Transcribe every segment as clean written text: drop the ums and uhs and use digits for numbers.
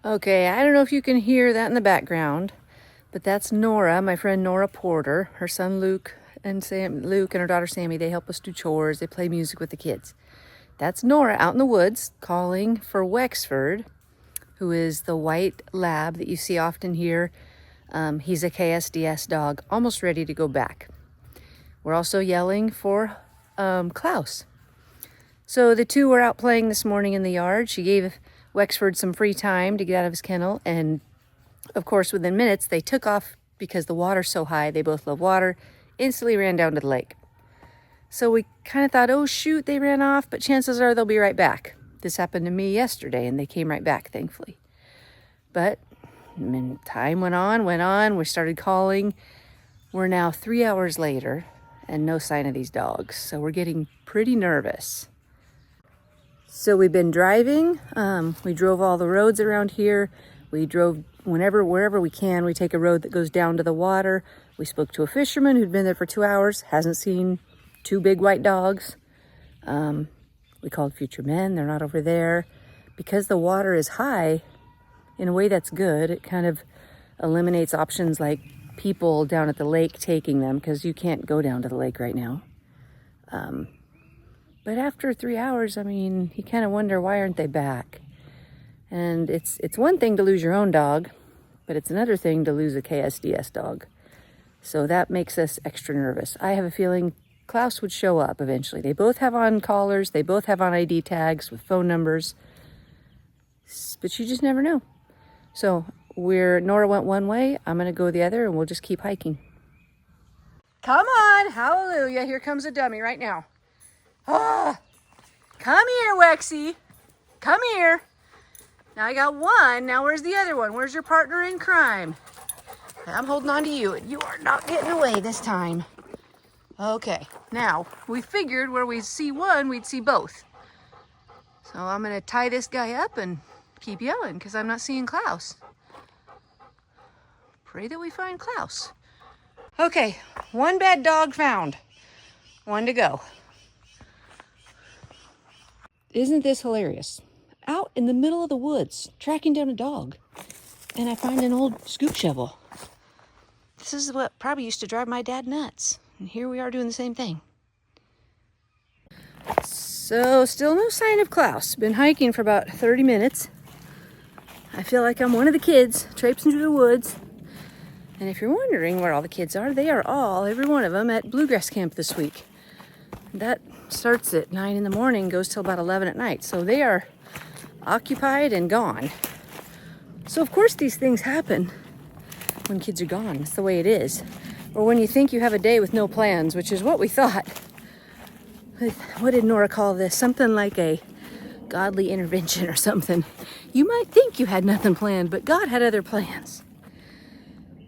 Okay, I don't know if you can hear that in the background, but that's Nora, my friend Nora Porter. Her son Luke and her daughter Sammy, they help us do chores. They play music with the kids. That's Nora out in the woods calling for Wexford, who is the white lab that you see often here. He's a KSDS dog, almost ready to go back. We're also yelling for Klaus. So the two were out playing this morning in the yard. She gave Wexford some free time to get out of his kennel, and of course within minutes they took off because the water's so high. They both love water. Instantly ran down to the lake. So we kind of thought, oh shoot, they ran off, but chances are they'll be right back. This happened to me yesterday and they came right back, thankfully. But time went on, we started calling. We're now 3 hours later and no sign of these dogs, so we're getting pretty nervous. So we've been driving. We drove all the roads around here. We drove wherever we can. We take a road that goes down to the water. We spoke to a fisherman who'd been there for 2 hours, hasn't seen 2 big white dogs. We called Future Men, they're not over there. Because the water is high, in a way that's good. It kind of eliminates options like people down at the lake taking them, because you can't go down to the lake right now. But after 3 hours, I mean, you kind of wonder, why aren't they back? And it's one thing to lose your own dog, but it's another thing to lose a KSDS dog. So that makes us extra nervous. I have a feeling Klaus would show up eventually. They both have on collars. They both have on ID tags with phone numbers. But you just never know. So Nora went one way. I'm going to go the other, and we'll just keep hiking. Come on. Hallelujah. Here comes a dummy right now. Ah, come here, Wexy. Come here. Now I got one. Now where's the other one? Where's your partner in crime? I'm holding on to you. You are not getting away this time. Okay, now we figured where we see one, we'd see both. So I'm gonna tie this guy up and keep yelling because I'm not seeing Klaus. Pray that we find Klaus. Okay, one bad dog found. One to go. Isn't this hilarious? Out in the middle of the woods, tracking down a dog, and I find an old scoop shovel. This is what probably used to drive my dad nuts, and here we are doing the same thing. So still no sign of Klaus. Been hiking for about 30 minutes. I feel like I'm one of the kids traipsing through the woods. And if you're wondering where all the kids are, they are all, every one of them, at bluegrass camp this week. That starts at 9 in the morning, goes till about 11 at night. So they are occupied and gone. So of course these things happen when kids are gone. It's the way it is. Or when you think you have a day with no plans, which is what we thought. What did Nora call this? Something like a godly intervention or something. You might think you had nothing planned, but God had other plans.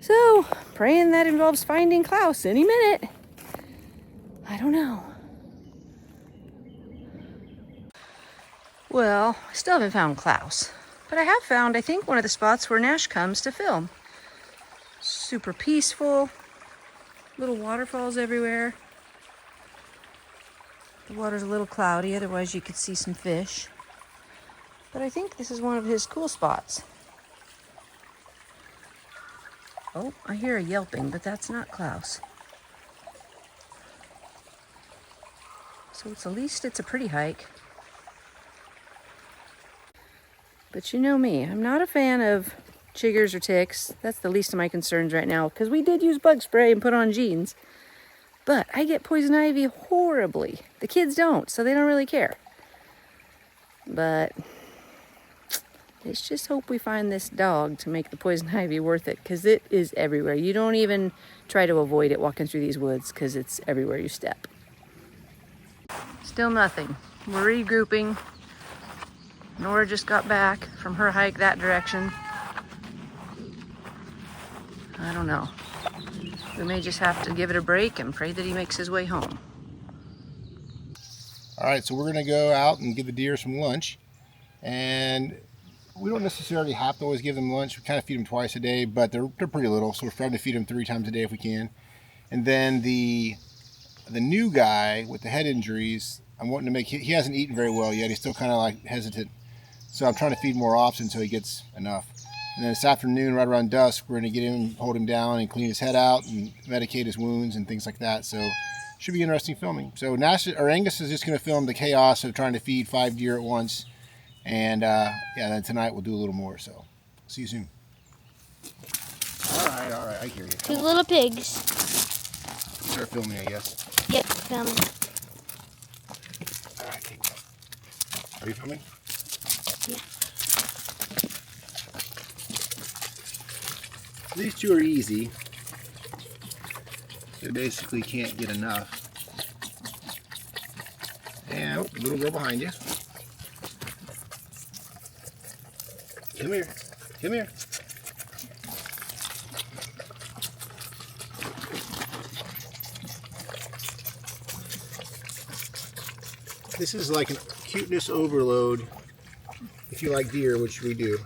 So, praying that involves finding Klaus any minute. I don't know. Well, I still haven't found Klaus, but I have found, I think, one of the spots where Nash comes to film. Super peaceful, little waterfalls everywhere. The water's a little cloudy, otherwise you could see some fish. But I think this is one of his cool spots. Oh, I hear a yelping, but that's not Klaus. So at least it's a pretty hike. But you know me, I'm not a fan of chiggers or ticks. That's the least of my concerns right now, because we did use bug spray and put on jeans. But I get poison ivy horribly. The kids don't, so they don't really care. But let's just hope we find this dog to make the poison ivy worth it, because it is everywhere. You don't even try to avoid it walking through these woods, because it's everywhere you step. Still nothing. We're regrouping. Nora just got back from her hike that direction. I don't know. We may just have to give it a break and pray that he makes his way home. All right, so we're gonna go out and give the deer some lunch. And we don't necessarily have to always give them lunch. We kind of feed them twice a day, but they're pretty little, so we're trying to feed them 3 times a day if we can. And then the new guy with the head injuries, I'm wanting to make, he hasn't eaten very well yet. He's still kind of like hesitant. So I'm trying to feed more often so he gets enough. And then this afternoon, right around dusk, we're going to get him, hold him down, and clean his head out and medicate his wounds and things like that. So should be interesting filming. So Angus is just going to film the chaos of trying to feed 5 deer at once. And yeah, then tonight we'll do a little more. So see you soon. All right, I hear you. Two little pigs. Start filming, I guess. Yep, filming. All right. Are you filming? Yeah. These two are easy. They basically can't get enough. And oh, little girl behind you. Come here. Come here. This is like a cuteness overload if you like deer, which we do.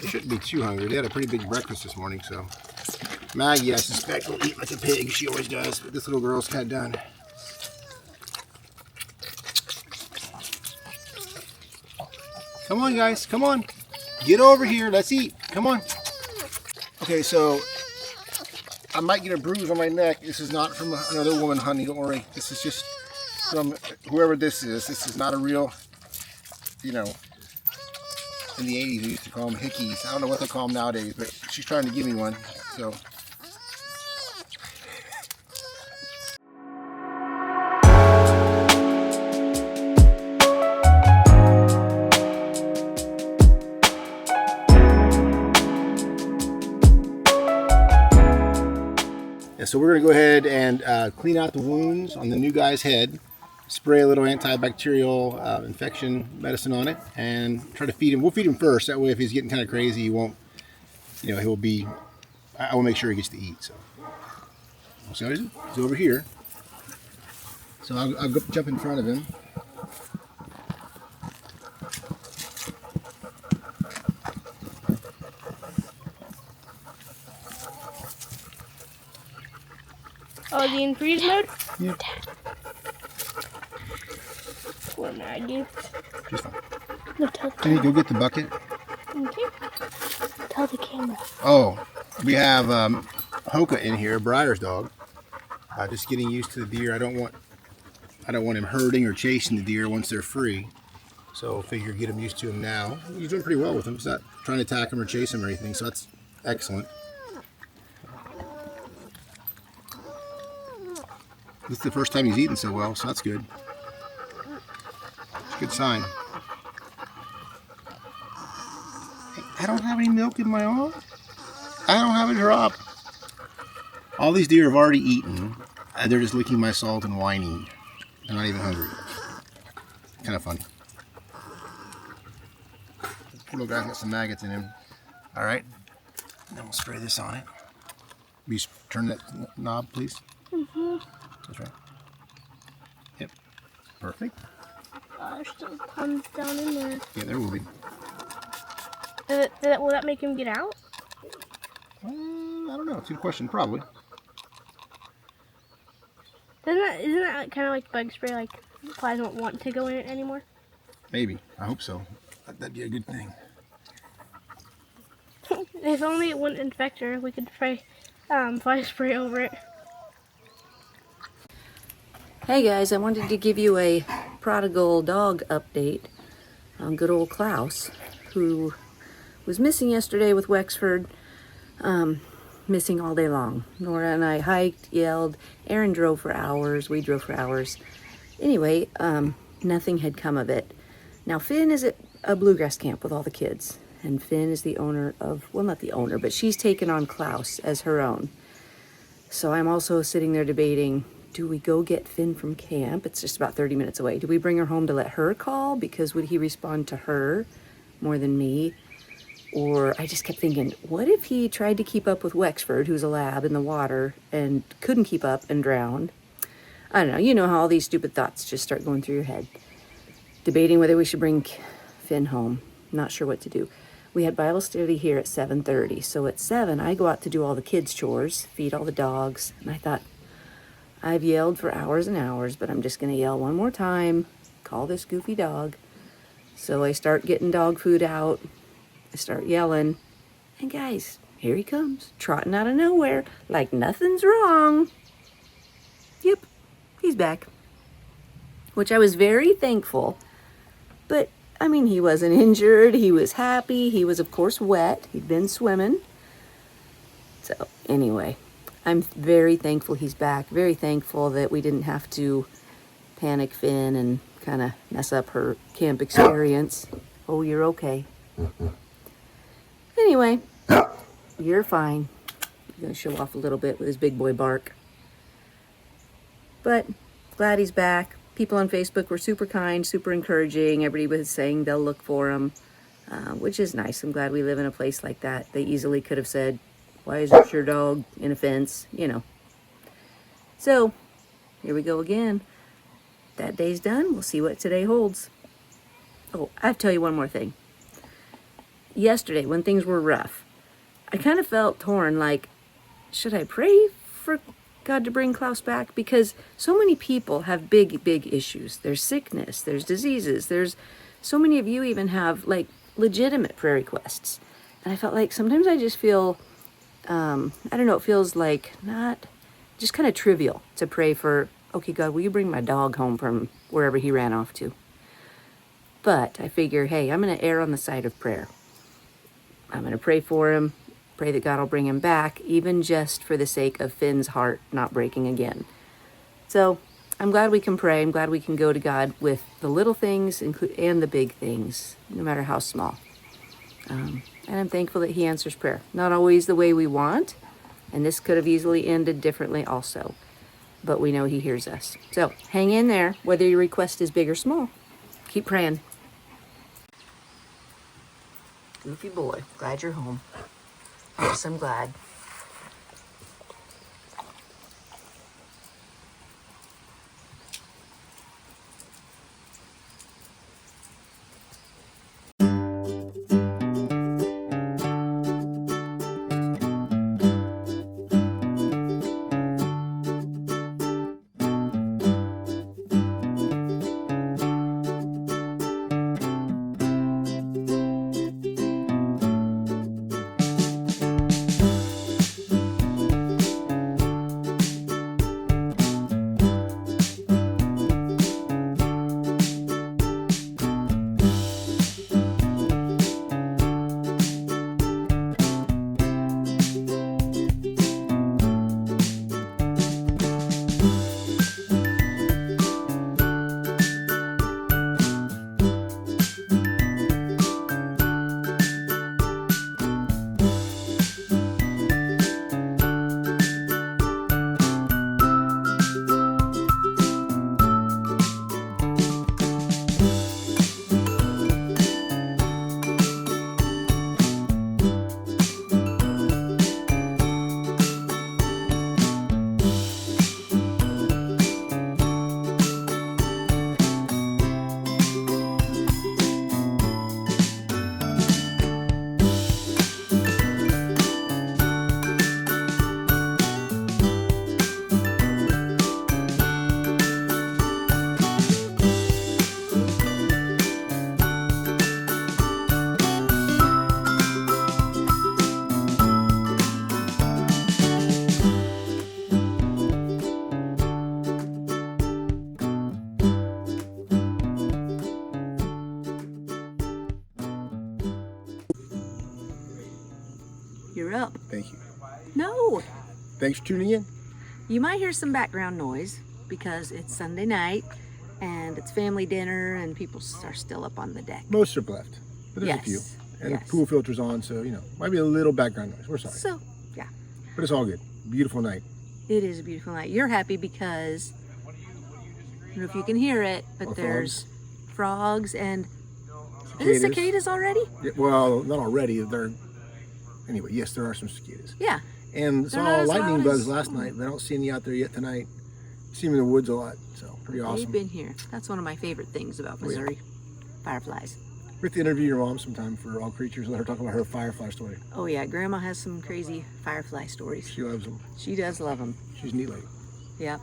They shouldn't be too hungry. They had a pretty big breakfast this morning, so. Maggie, I suspect, will eat like a pig. She always does, but this little girl's kind of done. Come on, guys. Come on. Get over here. Let's eat. Come on. Okay, so I might get a bruise on my neck. This is not from another woman, honey. Don't worry. This is just from whoever this is. This is not a real, you know, in the 80s we used to call them hickeys. I don't know what they call them nowadays, but she's trying to give me one. So. So we're going to go ahead and clean out the wounds on the new guy's head, spray a little antibacterial infection medicine on it, and try to feed him. We'll feed him first. That way if he's getting kind of crazy, he won't, you know, he'll be, I will make sure he gets to eat. So he's over here. So I'll go jump in front of him. Oh, the in freeze mode? Yep. Poor Maggie. She's fine. No, tell the Can you go get the bucket? Okay. Tell the camera. Oh, we have Hoka in here, Briar's dog. Just getting used to the deer. I don't want him herding or chasing the deer once they're free. So figure get him used to him now. He's doing pretty well with him. He's not trying to attack him or chase him or anything, so that's excellent. This is the first time he's eaten so well, so that's good. It's a good sign. I don't have any milk in my arm. I don't have a drop. All these deer have already eaten. They're just licking my salt and whining. They're not even hungry. Kind of funny. Poor little guy's got some maggots in him. All right. Then we'll spray this on it. Will you turn that knob, please? Mm-hmm. That's right. Yep. Perfect. There's still tons down in there. Yeah, there will be. Will that make him get out? I don't know. It's a good question. Probably. Isn't that kind of like bug spray? Like flies won't want to go in it anymore. Maybe. I hope so. That'd be a good thing. If only it wouldn't infect her, we could spray fly spray over it. Hey guys, I wanted to give you a prodigal dog update on good old Klaus, who was missing yesterday with Wexford, missing all day long. Nora and I hiked, yelled, Aaron drove for hours, we drove for hours. Anyway, nothing had come of it. Now Finn is at a bluegrass camp with all the kids, and Finn is the owner of, well, not the owner, but she's taken on Klaus as her own. So I'm also sitting there debating, do we go get Finn from camp? It's just about 30 minutes away. Do we bring her home to let her call? Because would he respond to her more than me? Or I just kept thinking, what if he tried to keep up with Wexford, who's a lab in the water, and couldn't keep up and drowned? I don't know. You know how all these stupid thoughts just start going through your head. Debating whether we should bring Finn home. Not sure what to do. We had Bible study here at 7:30. So at 7, I go out to do all the kids' chores, feed all the dogs. And I thought, I've yelled for hours and hours, but I'm just going to yell one more time, call this goofy dog, So I start getting dog food out. I start yelling. And guys, here he comes, trotting out of nowhere like nothing's wrong. Yep, he's back. Which I was very thankful. But, I mean, he wasn't injured. He was happy. He was, of course, wet. He'd been swimming. So, anyway, I'm very thankful he's back. Very thankful that we didn't have to panic Finn and kind of mess up her camp experience. Oh, you're okay. Anyway, you're fine. I'm going to show off a little bit with his big boy bark. But glad he's back. People on Facebook were super kind, super encouraging. Everybody was saying they'll look for him, which is nice. I'm glad we live in a place like that. They easily could have said, why isn't your dog in a fence? You know. So, here we go again. That day's done. We'll see what today holds. Oh, I have to tell you one more thing. Yesterday, when things were rough, I kind of felt torn, like, should I pray for God to bring Klaus back? Because so many people have big, big issues. There's sickness, there's diseases, there's so many of you even have, like, legitimate prayer requests. And I felt like sometimes I just feel, I don't know, it feels like not, just kind of trivial to pray for, okay, God, will you bring my dog home from wherever he ran off to? But I figure, hey, I'm going to err on the side of prayer. I'm going to pray for him, pray that God will bring him back, even just for the sake of Finn's heart not breaking again. So I'm glad we can pray. I'm glad we can go to God with the little things and the big things, no matter how small. And I'm thankful that he answers prayer. Not always the way we want, and this could have easily ended differently also. But we know he hears us. So hang in there, whether your request is big or small. Keep praying. Goofy boy, glad you're home. Yes, I'm glad. You're up. Thank you. No, Thanks for tuning in. you might hear some background noise because it's Sunday night and it's family dinner and people are still up on the deck. Most are left, but there's a few. And the pool filter's on, so, you know, might be a little background noise. We're sorry. So, yeah. But it's all good. Beautiful night. It is a beautiful night. You're happy because, I don't know if you can hear it, but there's frogs and is it cicadas already? Yeah, well, not already. Anyway, yes, there are some cicadas. Yeah. And saw lightning bugs last night, but I don't see any out there yet tonight. See them in the woods a lot, so pretty awesome. They've been here. That's one of my favorite things about Missouri. Fireflies. We have to interview your mom sometime for All Creatures. Let her talk about her firefly story. Oh yeah, Grandma has some crazy firefly stories. She loves them. She does love them. She's a neat lady. Yeah.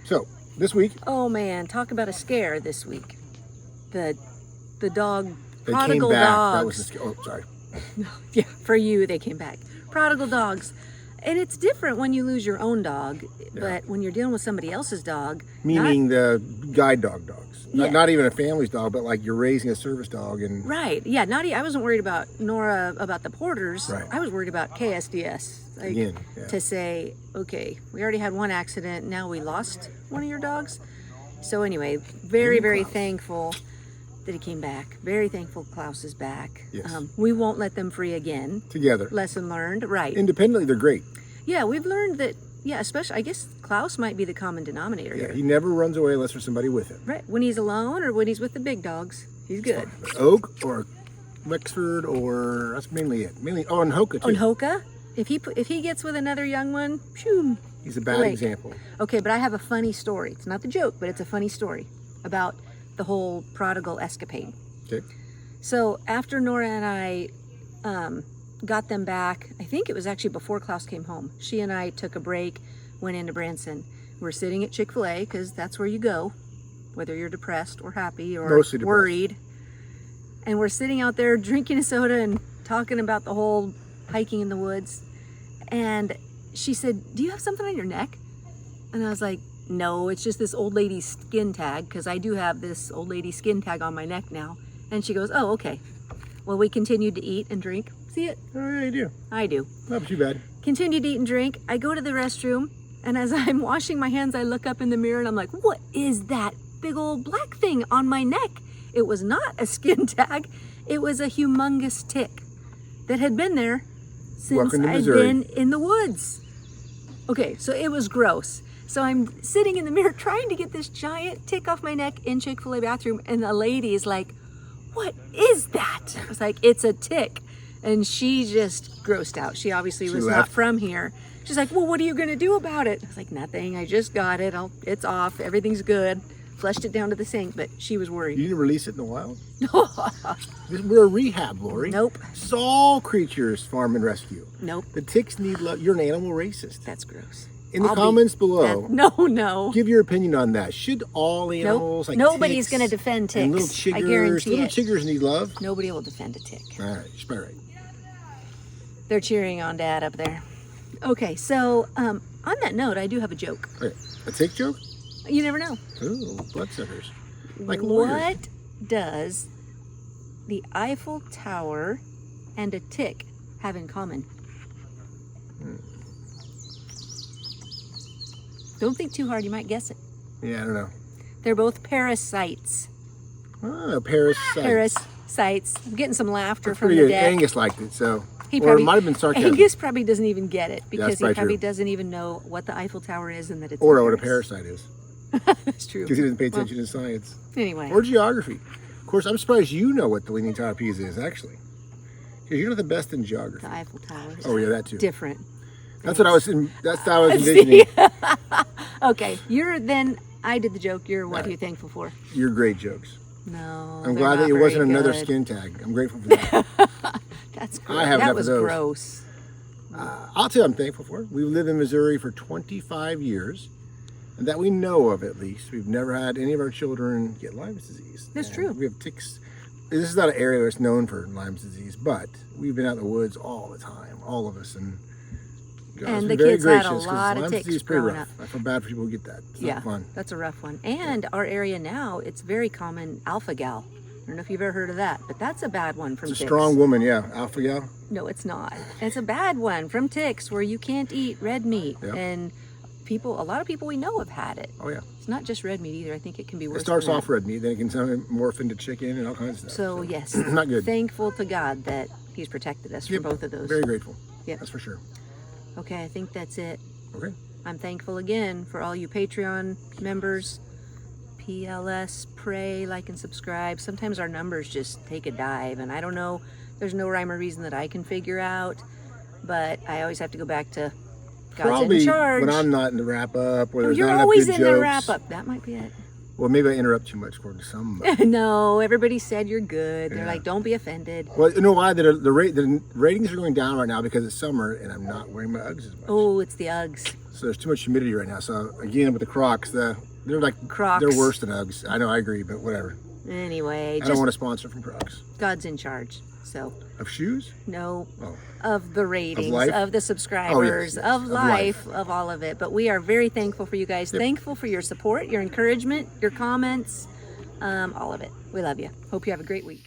So, this week. Oh man, talk about a scare this week. The the dog, They prodigal came back. dogs. That was oh, sorry. Yeah, for you, they came back. Prodigal dogs. And it's different when you lose your own dog, but when you're dealing with somebody else's dog. Meaning the guide dogs. Yeah. Not even a family's dog, but like you're raising a service dog. And Right. Yeah. I wasn't worried about Nora, about the porters. Right. I was worried about KSDS. Like, Again, to say, okay, we already had one accident. Now we lost one of your dogs. So anyway, very thankful that he came back. Very thankful Klaus is back. Yes. We won't let them free again. Together. Lesson learned. Right. Independently, they're great. Yeah, we've learned that, especially, I guess Klaus might be the common denominator Yeah, here. he never runs away unless there's somebody with him. Right. When he's alone or when he's with the big dogs, he's good. Oak or Wexford, or that's mainly it. Mainly, and Hoka too. On Hoka, if he gets with another young one, phew. He's a bad Blake. example. Okay, but I have a funny story. It's not the joke, but it's a funny story about the whole prodigal escapade. Okay. So after Nora and I got them back, I think it was actually before Klaus came home. She and I took a break, went into Branson. We're sitting at Chick-fil-A because that's where you go, whether you're depressed or happy or Mostly depressed. worried. And we're sitting out there drinking a soda and talking about the whole hiking in the woods. And she said, "Do you have something on your neck?" And I was like, "No, it's just this old lady's skin tag, because I do have this old lady skin tag on my neck now." And she goes, "Oh, okay." Well, we continued to eat and drink. See it? Oh, yeah, you do. I do. Not too bad. Continued to eat and drink. I go to the restroom, and as I'm washing my hands, I look up in the mirror and I'm like, "What is that big old black thing on my neck?" It was not a skin tag. It was a humongous tick that had been there since Welcome to I'd Missouri. been in the woods. Okay, so it was gross. So I'm sitting in the mirror trying to get this giant tick off my neck in Chick-fil-A bathroom, and the lady is like, "What is that?" I was like, "It's a tick." And she just grossed out. She obviously was not laughed. from here. She's like, "Well, what are you going to do about it?" I was like, "Nothing. I just got it. It's off. Everything's good." Flushed it down to the sink, but she was You worried. didn't release it in the wild? We're a rehab, Lori. Nope. This is all creatures, farm and rescue. Nope. The ticks need love. You're an animal racist. That's gross. In the I'll be- comments below, No. give your opinion on that. Should all animals, like Nobody's ticks going to defend and little ticks. I chiggers, guarantee little it. chiggers need love? Nobody will defend a tick. All right, you're probably right. They're cheering on Dad up there. Okay, so on that note, I do have a joke. Okay. A tick joke? You never know. Ooh, bloodsuckers. Like lawyers. What does the Eiffel Tower and a tick have in common? Don't think too hard, you might guess it. Yeah, I don't know. They're both parasites. Oh, parasites. Parasites. I'm getting some laughter from Pretty the good. deck. Angus liked it, so. He Or probably, it might have been sarcasm. Angus probably doesn't even get it because he probably probably true. doesn't even know what the Eiffel Tower is and that it's Or in what a Paris. parasite is. That's true. Because he doesn't pay attention to science. Anyway. Or geography. Of course, I'm surprised you know what the Leaning Tower of Pisa is, actually. Because you're not the best in geography. The Eiffel Tower is Oh, yeah, that too. different. That's what I was envisioning. Okay, I did the joke. You're what are you thankful for? Your great jokes. No. I'm they're glad that not it wasn't very another good. skin tag. I'm grateful for that. That's gross. I have that enough was of those. gross. I'll tell you I'm thankful for. We've lived in Missouri for 25 years. And that we know of, at least. We've never had any of our children get Lyme's disease. That's And true. We have ticks. This is not an area that's known for Lyme's disease, but we've been out in the woods all the time, all of us. And God's And been the very kids had a gracious, 'cause lot of Lyme's ticks disease is pretty growing rough. up. I feel bad for people who get that. It's Yeah, not fun. that's a rough one. And our area now, it's very common, alpha gal. I don't know if you've ever heard of that, but that's a bad one from It's a ticks. strong woman, yeah. Alpha gal. No, it's not. It's a bad one from ticks where you can't eat red meat. Yep. And a lot of people we know have had it. Oh, yeah. It's not just red meat either. I think it can be worse. It starts than off that. red meat, then it can morph into chicken and all kinds of stuff. So yes, not good. thankful to God that He's protected us Yep, from both of those. Very grateful. Yep. That's for sure. Okay, I think that's it. Okay. I'm thankful again for all you Patreon members. PLS, pray, like, and subscribe. Sometimes our numbers just take a dive, and I don't know. There's no rhyme or reason that I can figure out, but I always have to go back to God's Probably in charge. when I'm not in the wrap up, or Oh, there's you're not enough always good in jokes. the wrap up. That might be it. Well, maybe I interrupt too much according to some. But... No, everybody said you're good. They're Yeah. like, don't be offended. Well, you know why? The ratings are going down right now because it's summer and I'm not wearing my Uggs as much. Oh, it's the Uggs. So there's too much humidity right now. So again, with the Crocs, they're like Crocs. they're worse than Uggs. I know, I agree, but whatever. Anyway, I don't want a sponsor from Crocs. God's in charge. So Of shoes? no, Oh. of the ratings, life? of the subscribers, yes. of Of life, life. of all of it. But we are very thankful for you guys. Thankful for your support, your encouragement, your comments, all of it. We love you. Hope you have a great week.